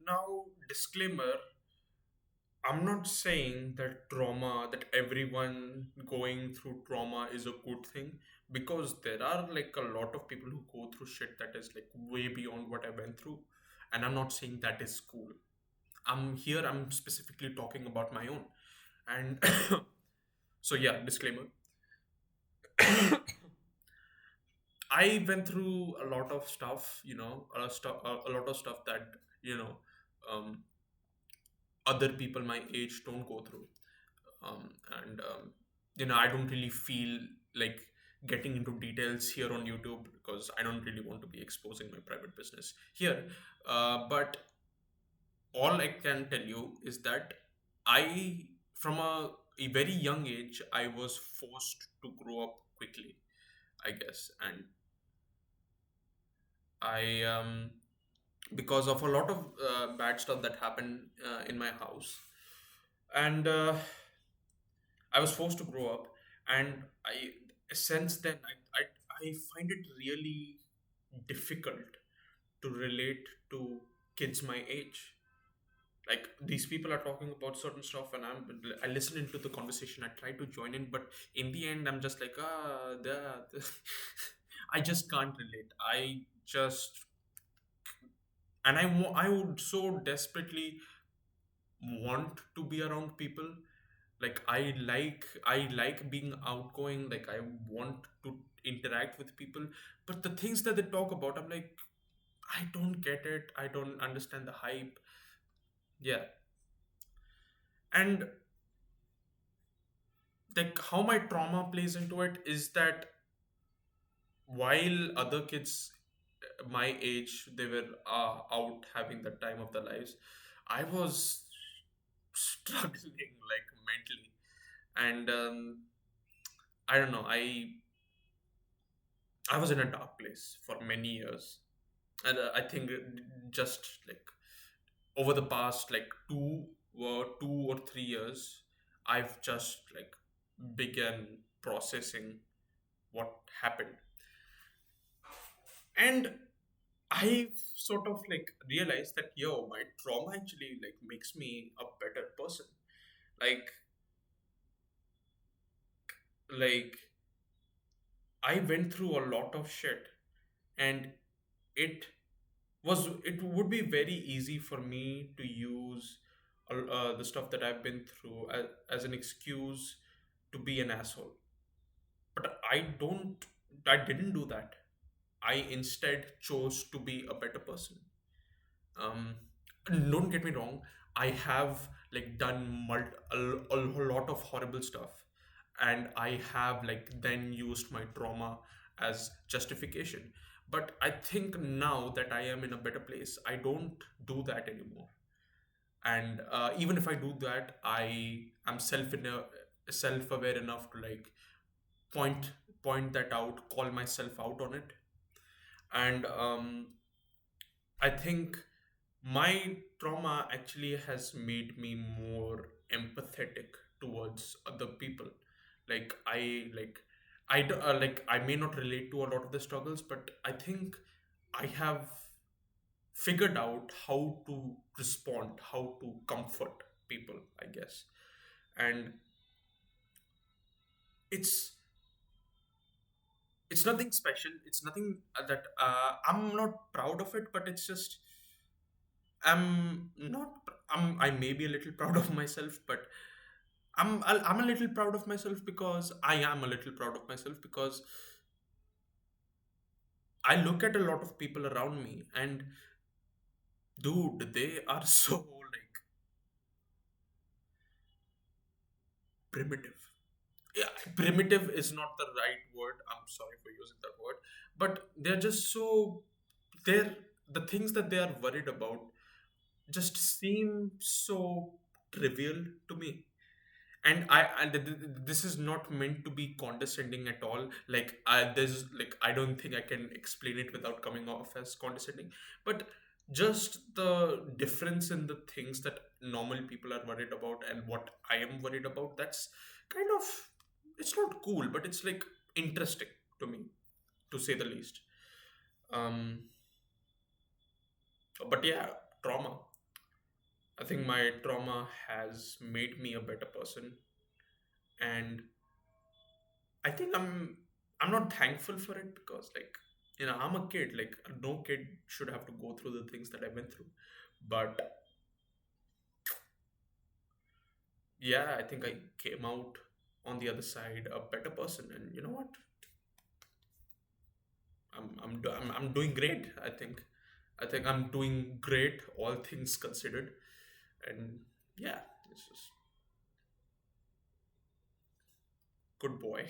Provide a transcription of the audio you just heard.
Now, disclaimer, I'm not saying that trauma, that everyone going through trauma is a good thing, because there are like a lot of people who go through shit that is like way beyond what I went through. And I'm not saying that is cool. I'm specifically talking about my own. And so, yeah, disclaimer. I went through a lot of stuff, a lot of stuff that, you know, um, other people my age don't go through. And I don't really feel like getting into details here on YouTube, because I don't really want to be exposing my private business here. But all I can tell you is that from a very young age, I was forced to grow up quickly, I guess. And I because of a lot of bad stuff that happened in my house, and I was forced to grow up. And I since then I find it really difficult to relate to kids my age. Like, these people are talking about certain stuff, and I listen into the conversation, I try to join in, but in the end I'm just like, I just can't relate. I would so desperately want to be around people. Like, I like being outgoing, like I want to interact with people, but the things that they talk about, I'm like, I don't get it, I don't understand the hype. Yeah. And like, how my trauma plays into it is that while other kids my age, they were out having the time of their lives, I was struggling like mentally. And I don't know, I was in a dark place for many years. And I think just like over the past like 2 or 3 years, I've just like began processing what happened. And I sort of like realized that, yo, my trauma actually like makes me a better person. Like like I went through a lot of shit, and it it would be very easy for me to use the stuff that I've been through as an excuse to be an asshole. But I didn't do that. I instead chose to be a better person. Um, don't get me wrong. I have like done a lot of horrible stuff, and I have like then used my trauma as justification. But I think now that I am in a better place, I don't do that anymore. And even if I do that, I am self aware enough to like point point that out, call myself out on it. And I think my trauma actually has made me more empathetic towards other people. Like I may not relate to a lot of the struggles, but I think I have figured out how to respond, how to comfort people, I guess. And it's it's nothing special. It's nothing that I'm not proud of it, but it's just I'm not. I may be a little proud of myself, but I'm a little proud of myself because I am a little proud of myself because I look at a lot of people around me, and dude, they are so like primitive. Yeah, primitive is not the right word. I'm sorry for using that word, but they're just so they're the things that they are worried about just seem so trivial to me. And this is not meant to be condescending at all. Like, I don't think I can explain it without coming off as condescending, but just the difference in the things that normal people are worried about and what I am worried about, that's kind of, it's not cool, but it's like interesting to me, to say the least. um but yeah, trauma. I think my trauma has made me a better person, and I think I'm not thankful for it because, like, I'm a kid. Like, no kid should have to go through the things that I went through. But yeah, I think I came out on the other side a better person, and you know what? I'm doing great. I think I'm doing great, all things considered, and yeah, it's just good boy.